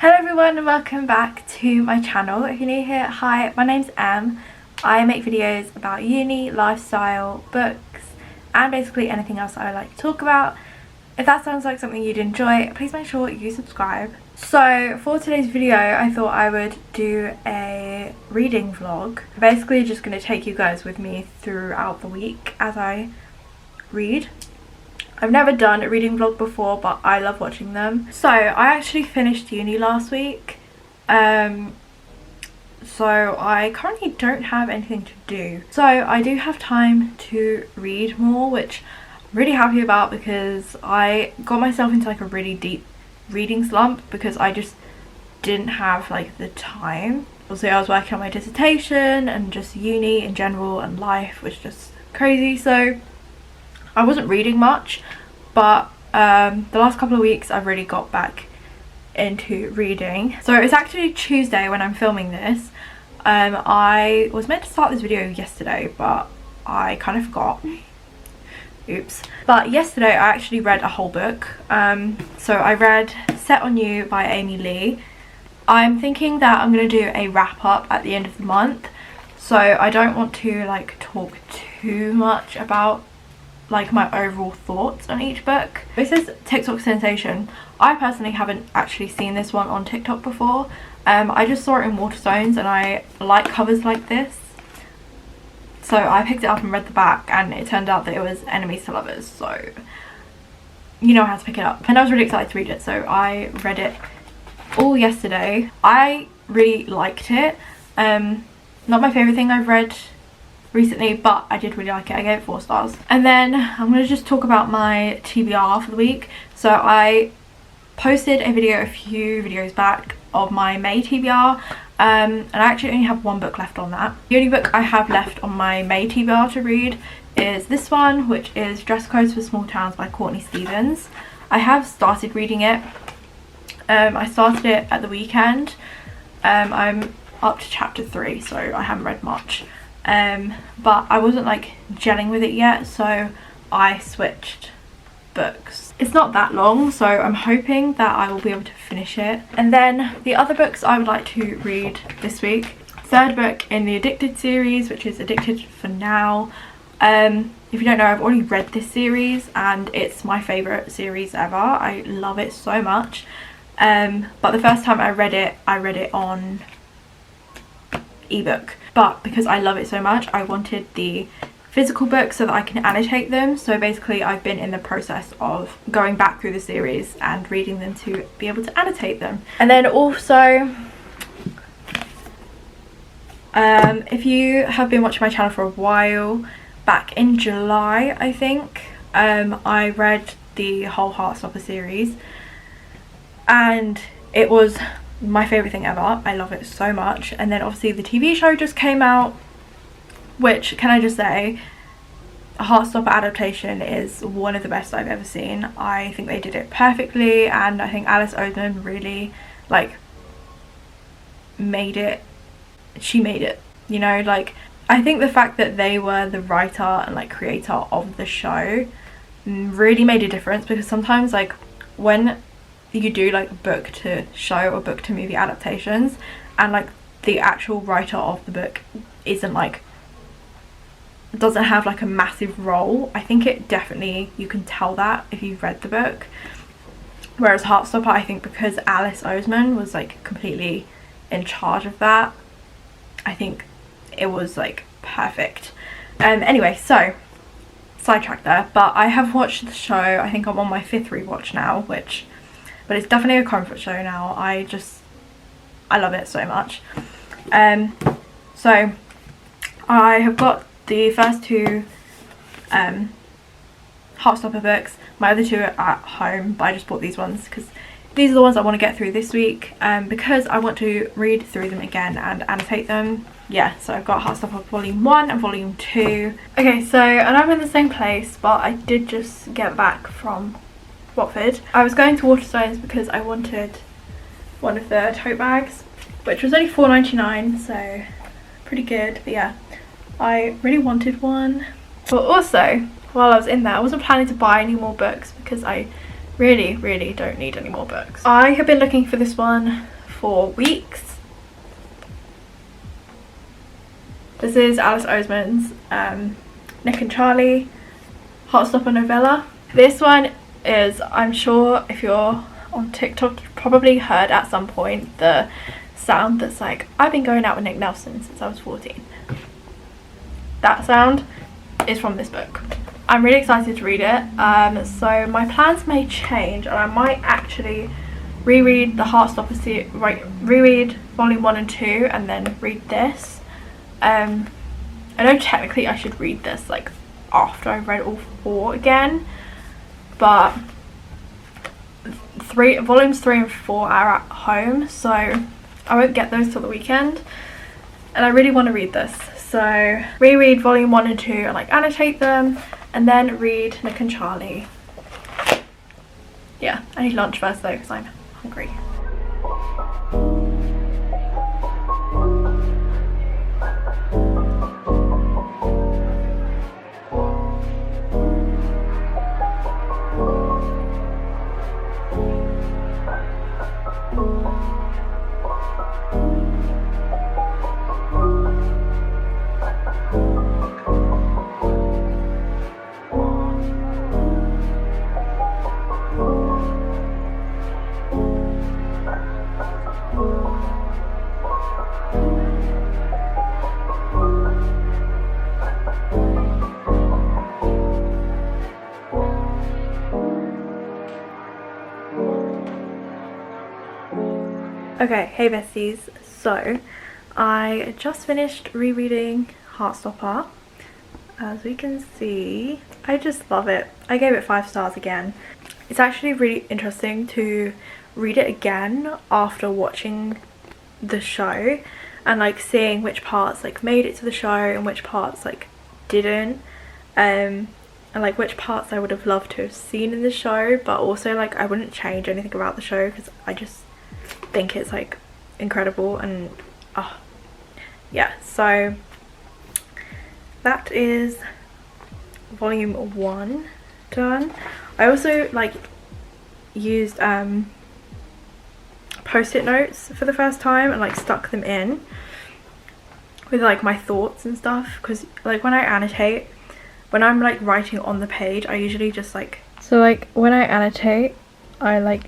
Hello everyone and welcome back to my channel. If you're new here, hi, my name's Em. I make videos about uni, lifestyle, books and basically anything else I like to talk about. If that sounds like something you'd enjoy, please make sure you subscribe. So for today's video I thought I would do a reading vlog. Basically just going to take you guys with me throughout the week as I read. I've never done a reading vlog before, but I love watching them. So I actually finished uni last week, so I currently don't have anything to do. So I do have time to read more, which I'm really happy about because I got myself into like a really deep reading slump because I just didn't have like the time. Also I was working on my dissertation and just uni in general, and life was just crazy, so I wasn't reading much, but the last couple of weeks I've really got back into reading. So it's actually Tuesday when I'm filming this. I was meant to start this video yesterday, but I kind of forgot. Oops. But yesterday I actually read a whole book. So I read Set on You by Amy Lee. I'm thinking that I'm going to do a wrap up at the end of the month, so I don't want to like talk too much about like my overall thoughts on each book. This is TikTok sensation. I personally haven't actually seen this one on TikTok before. I just saw it in Waterstones and I like covers like this, so I picked it up and read the back, and it turned out that it was Enemies to Lovers, so you know how to pick it up. And I was really excited to read it, so I read it all yesterday. I really liked it. Not my favourite thing I've read recently, but I did really like it. I gave it 4 stars. And then I'm going to just talk about my TBR for the week. So I posted a video a few videos back of my May TBR, and I actually only have one book left on that. The only book I have left on my May TBR to read is this one, which is Dress Codes for Small Towns by Courtney Stevens. I have started reading it. I started it at the weekend. I'm up to chapter 3, so I haven't read much. But I wasn't like gelling with it yet, so I switched books. It's not that long, so I'm hoping that I will be able to finish it. And then the other books I would like to read this week, third book in the Addicted series, which is Addicted for Now. If you don't know, I've already read this series and it's my favourite series ever. I love it so much. But the first time I read it on ebook, but because I love it so much I wanted the physical book so that I can annotate them. So basically I've been in the process of going back through the series and reading them to be able to annotate them. And then also if you have been watching my channel for a while, back in July I think, I read the whole Heartstopper series and it was my favourite thing ever. I love it so much. And then obviously the TV show just came out, which, can I just say, a Heartstopper adaptation is one of the best I've ever seen. I think they did it perfectly, and I think Alice Oseman really like made it. She made it, you know, like I think the fact that they were the writer and like creator of the show really made a difference, because sometimes like when you do like book to show or book to movie adaptations and like the actual writer of the book isn't like, doesn't have like a massive role, I think it definitely, you can tell that if you've read the book. Whereas Heartstopper, I think because Alice Oseman was like completely in charge of that, I think it was like perfect. Anyway, so sidetrack there, but I have watched the show. I think I'm on my 5th rewatch now, but it's definitely a comfort show now. I love it so much. So I have got the first 2 Heartstopper books. My other 2 are at home, but I just bought these ones because these are the ones I want to get through this week, because I want to read through them again and annotate them. Yeah, so I've got Heartstopper Volume 1 and Volume 2. Okay, so and I'm in the same place, but I did just get back from Watford. I was going to Waterstones because I wanted one of the tote bags, which was only £4.99, so pretty good. But yeah, I really wanted one. But also while I was in there, I wasn't planning to buy any more books because I really don't need any more books. I have been looking for this one for weeks. This is Alice Oseman's Nick and Charlie Heartstopper novella. This one is, I'm sure if you're on TikTok you've probably heard at some point the sound that's like, I've been going out with Nick Nelson since I was 14. That sound is from this book. I'm really excited to read it. So my plans may change and I might actually reread the Heartstopper series, reread volume 1 and 2 and then read this. I know technically I should read this like after I've read all 4 again, but volumes 3 and 4 are at home, so I won't get those till the weekend, and I really want to read this. So reread volume 1 and 2 and like annotate them, and then read Nick and Charlie. Yeah, I need lunch first though because I'm hungry. Okay, hey besties, so I just finished rereading Heartstopper. As we can see, I just love it. I gave it 5 stars again. It's actually really interesting to read it again after watching the show and like seeing which parts like made it to the show and which parts like didn't, and like which parts I would have loved to have seen in the show, but also like I wouldn't change anything about the show because I just think it's like incredible. And yeah, so that is volume 1 done. I also like used post-it notes for the first time and like stuck them in with like my thoughts and stuff, because like when I annotate, when I'm like writing on the page, I usually just like, so like when I annotate I like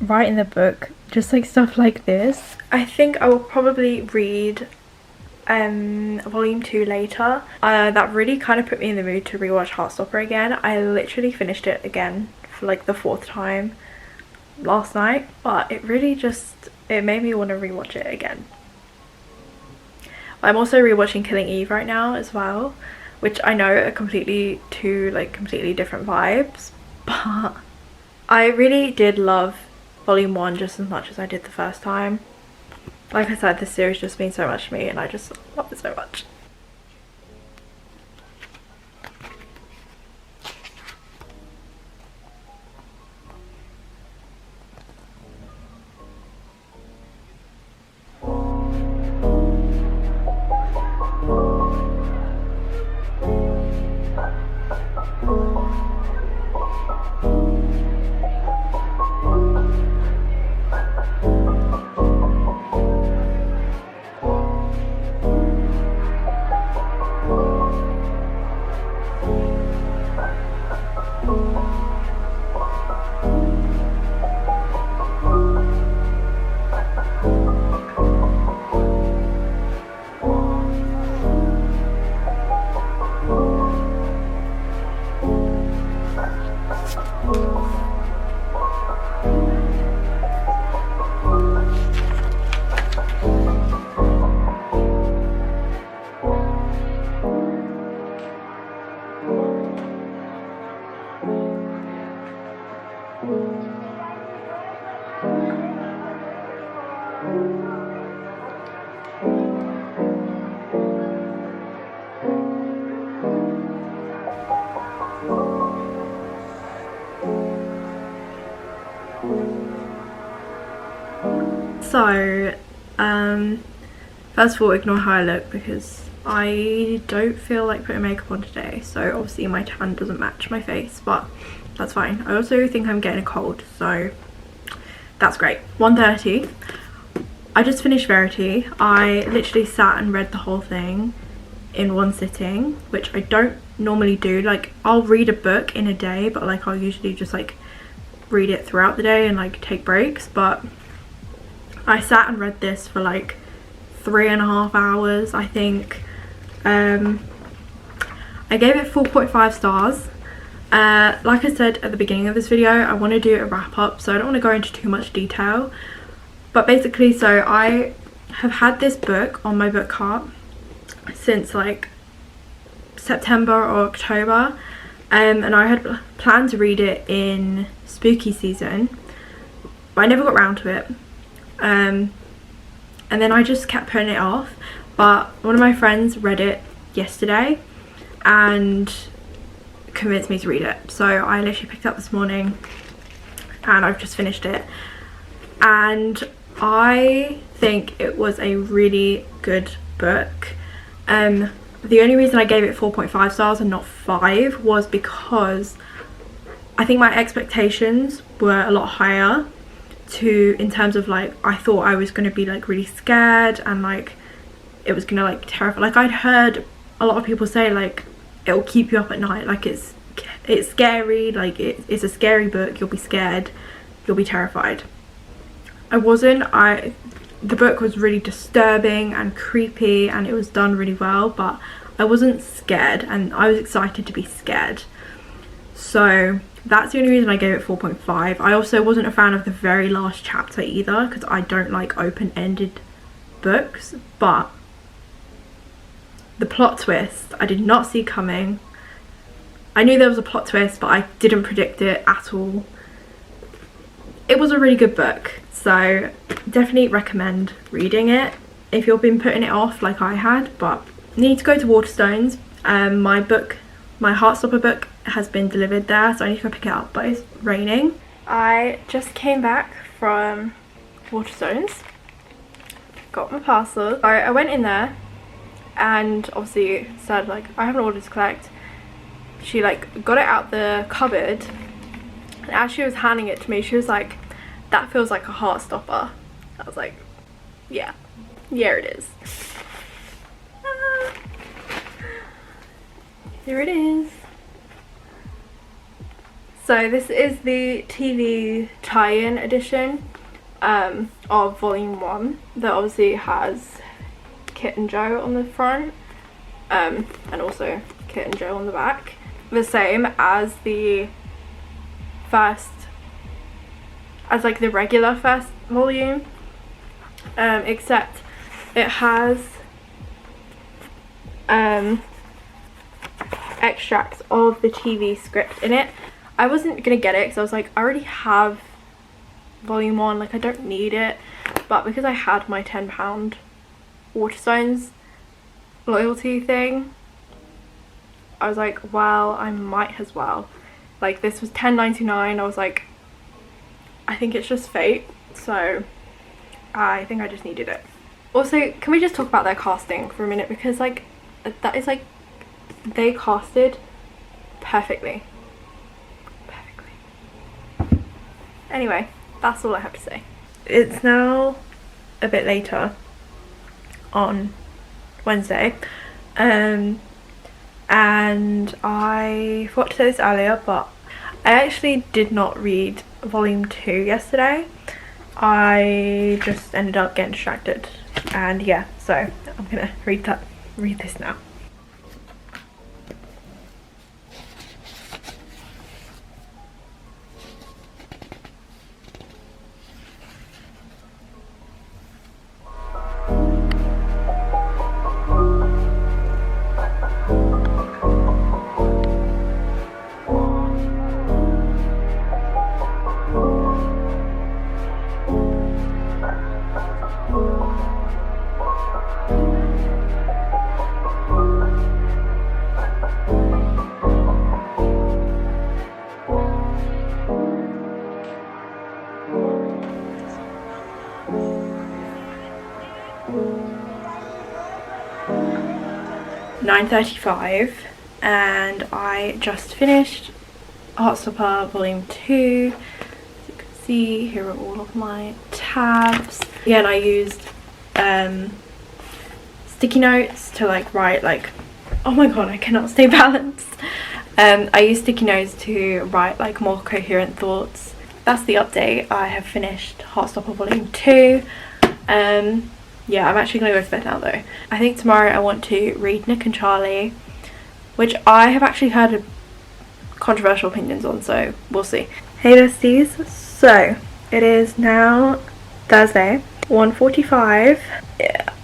write in the book just like stuff like this. I think I will probably read volume 2 later. That really kind of put me in the mood to rewatch Heartstopper again. I literally finished it again for like the 4th time last night, but it really just, it made me want to rewatch it again. I'm also rewatching Killing Eve right now as well, which I know are completely different vibes, but I really did love volume 1 just as much as I did the first time. Like I said, this series just means so much to me and I just love it so much. So, first of all, ignore how I look because I don't feel like putting makeup on today, so obviously my tan doesn't match my face, but that's fine. I also think I'm getting a cold, so that's great. 1:30. I just finished Verity. I literally sat and read the whole thing in one sitting, which I don't normally do. Like, I'll read a book in a day, but like I'll usually just like read it throughout the day and like take breaks. But I sat and read this for like 3.5 hours, I think. I gave it 4.5 stars. Like I said at the beginning of this video, I want to do a wrap up, so I don't want to go into too much detail. But basically, so I have had this book on my book cart since like September or October, and I had planned to read it in spooky season, but I never got around to it. And then I just kept putting it off. But one of my friends read it yesterday and convinced me to read it, so I literally picked it up this morning and I've just finished it, and I think it was a really good book. The only reason I gave it 4.5 stars and not 5 was because I think my expectations were a lot higher in terms of like, I thought I was going to be like really scared and like it was gonna like terrify. Like, I'd heard a lot of people say like it'll keep you up at night, like it's scary, like it's a scary book, you'll be scared, you'll be terrified. I wasn't. The book was really disturbing and creepy and it was done really well, but I wasn't scared and I was excited to be scared. So that's the only reason I gave it 4.5. I also wasn't a fan of the very last chapter either, because I don't like open-ended books, but the plot twist I did not see coming. I knew there was a plot twist, but I didn't predict it at all. It was a really good book, so definitely recommend reading it if you've been putting it off like I had. But need to go to Waterstones. My Heartstopper book has been delivered there, so I need to go pick it up, but it's raining. I just came back from Waterstones, got my parcel. I went in there and obviously said like, I have an order to collect. She like got it out the cupboard, and as she was handing it to me, she was like, that feels like a Heartstopper. I was like, yeah it is. Here it is. So this is the TV tie-in edition of volume 1 that obviously has Kit and Joe on the front, and also Kit and Joe on the back. The same as the first, as like the regular first volume, except it has extracts of the TV script in it. I wasn't gonna get it because I was like, I already have volume 1, like I don't need it, but because I had my £10 Waterstones loyalty thing, I was like, well, I might as well. Like, this was £10.99. I was like, I think it's just fate, so I think I just needed it. Also, can we just talk about their casting for a minute, because like that is like, they casted perfectly. Anyway, that's all I have to say. It's now a bit later on Wednesday, and I forgot to say this earlier, but I actually did not read volume 2 yesterday. I just ended up getting distracted, and yeah, so I'm gonna read this now. (9:35) and I just finished Heartstopper Volume 2. As you can see, here are all of my tabs. Yeah, and I used sticky notes to like write like, oh my god, I cannot stay balanced. I used sticky notes to write like more coherent thoughts. That's the update. I have finished Heartstopper Volume 2. Yeah, I'm actually gonna go to bed now though. I think tomorrow I want to read Nick and Charlie, which I have actually heard controversial opinions on, so we'll see. Hey besties, so it is now Thursday, 1:45.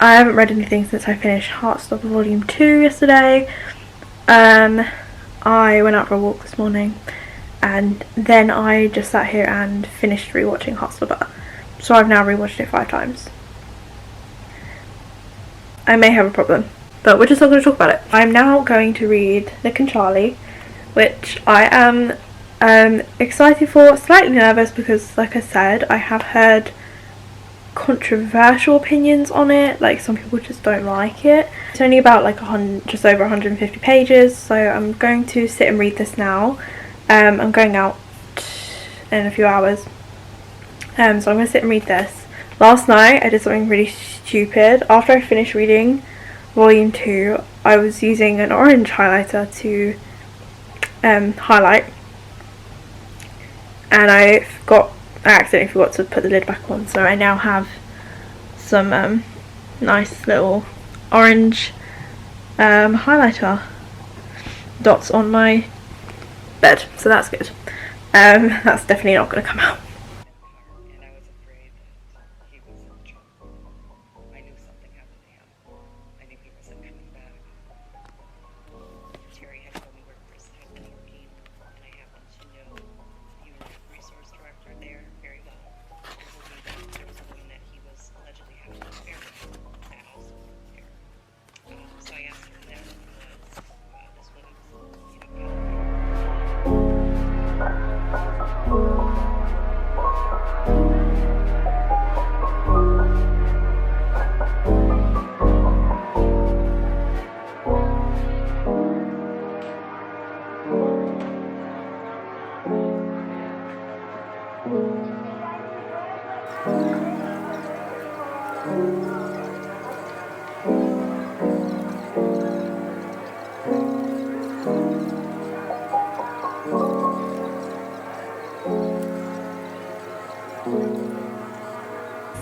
I haven't read anything since I finished Heartstopper Volume 2 yesterday. I went out for a walk this morning and then I just sat here and finished rewatching Heartstopper. So I've now rewatched it 5 times. I may have a problem, but we're just not going to talk about it. I'm now going to read Nick and Charlie, which I am excited for, slightly nervous because, like I said, I have heard controversial opinions on it. Like, some people just don't like it. It's only about like just over 150 pages, so I'm going to sit and read this now. I'm going out in a few hours, so I'm going to sit and read this. Last night I did something really stupid. After I finished reading Volume 2, I was using an orange highlighter to highlight, and I accidentally forgot to put the lid back on, so I now have some nice little orange highlighter dots on my bed, so that's good. That's definitely not going to come out.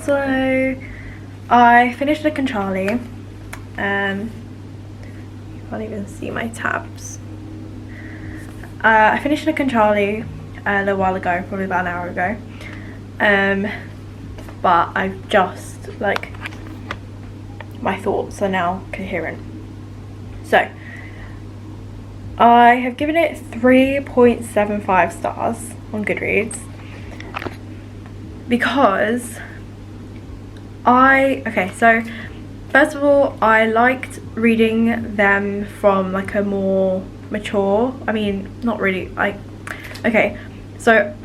So I finished Nick and Charlie. You can't even see my tabs. I finished Nick and Charlie a little while ago, probably about an hour ago. But I've just, like, my thoughts are now coherent. So I have given it 3.75 stars on Goodreads because so first of all, I liked reading them from like a more mature, not really, okay, so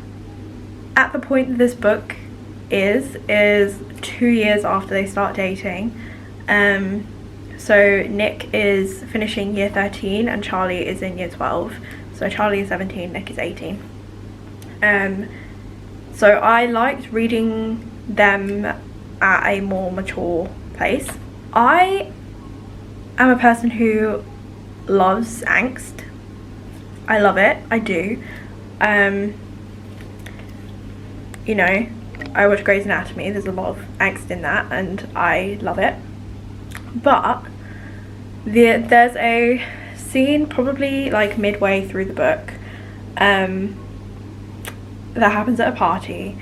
at the point that this book is 2 years after they start dating. So Nick is finishing year 13 and Charlie is in year 12. So Charlie is 17, Nick is 18. So I liked reading them at a more mature place. I am a person who loves angst. I love it, I do. You know, I watch Grey's Anatomy, there's a lot of angst in that and I love it. But there's a scene probably like midway through the book that happens at a party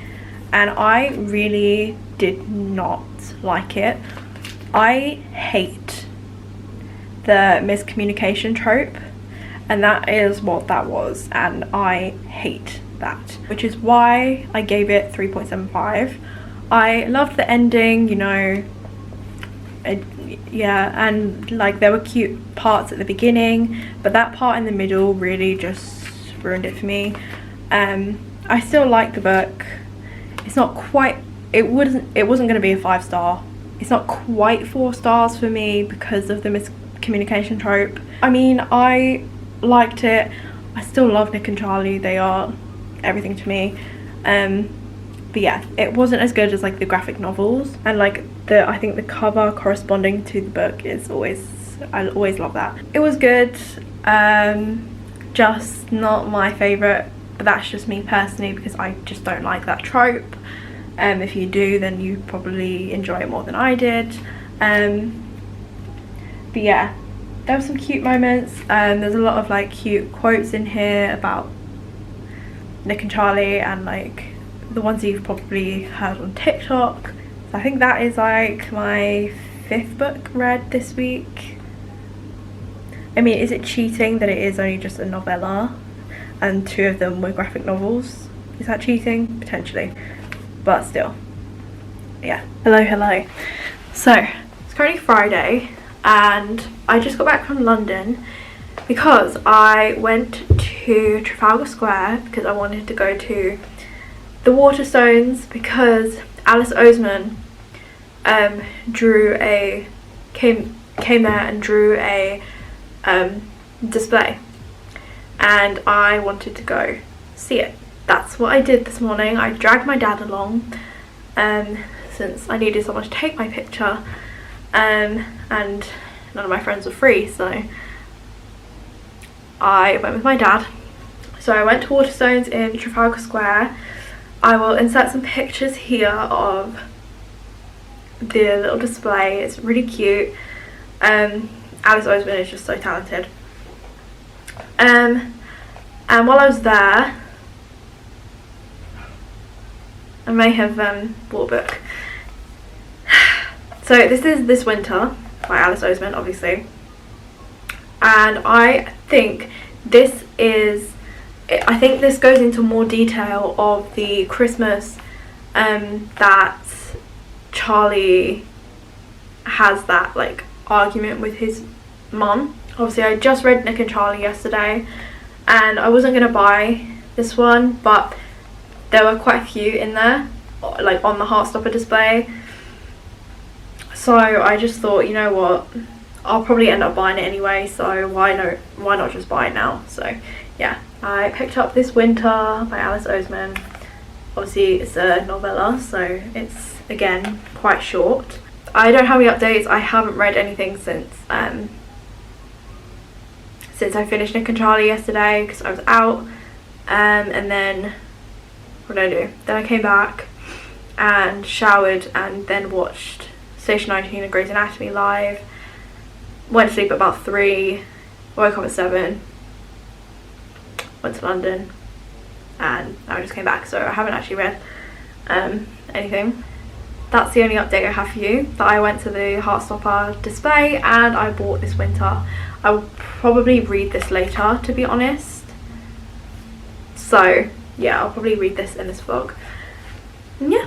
and I really did not like it. I hate the miscommunication trope, and that is what that was, and I hate that, which is why I gave it 3.75. I loved the ending, you know, yeah, and like there were cute parts at the beginning, but that part in the middle really just ruined it for me. I still like the book. It's not quite, it wasn't going to be a 5-star. It's not quite 4 stars for me because of the miscommunication trope. I mean, I liked it. I still love Nick and Charlie, they are everything to me. But yeah, it wasn't as good as like the graphic novels, and like I think the cover corresponding to the book is always, I always love that. It was good, just not my favourite, but that's just me personally because I just don't like that trope. If you do, then you probably enjoy it more than I did. But yeah, there were some cute moments, and there's a lot of like cute quotes in here about Nick and Charlie, and like the ones that you've probably heard on TikTok. So I think that is like my 5th book read this week. I mean, is it cheating that it is only just a novella and 2 of them were graphic novels? Is that cheating? Potentially, but still, yeah. Hello. So it's currently Friday and I just got back from London because I went to Trafalgar Square because I wanted to go to the Waterstones, because Alice Oseman came there and drew a display, and I wanted to go see it. That's what I did this morning. I dragged my dad along since I needed someone to take my picture, and none of my friends were free, so I went with my dad. So I went to Waterstones in Trafalgar Square. I will insert some pictures here of the little display. It's really cute. Alice Oseman is just so talented. And while I was there, I may have bought a book. So this is This Winter by Alice Oseman, obviously. And I think this goes into more detail of the Christmas that Charlie has that like argument with his mum. Obviously I just read Nick and Charlie yesterday and I wasn't going to buy this one, but there were quite a few in there, like on the heartstopper display, so I just thought, you know what, I'll probably end up buying it anyway, so why not just buy it now. So yeah, I picked up This Winter by Alice Oseman. Obviously it's a novella, so it's again quite short. I don't have any updates. I haven't read anything since I finished Nick and Charlie yesterday because I was out, and then what did I do? Then I came back and showered and then watched Station 19 and Grey's Anatomy live. Went to sleep at about 3, woke up at 7, went to London, and I just came back, so I haven't actually read anything. That's the only update I have for you, that I went to the Heartstopper display and I bought This Winter. I will probably read this later, to be honest. So yeah, I'll probably read this in this vlog. And yeah,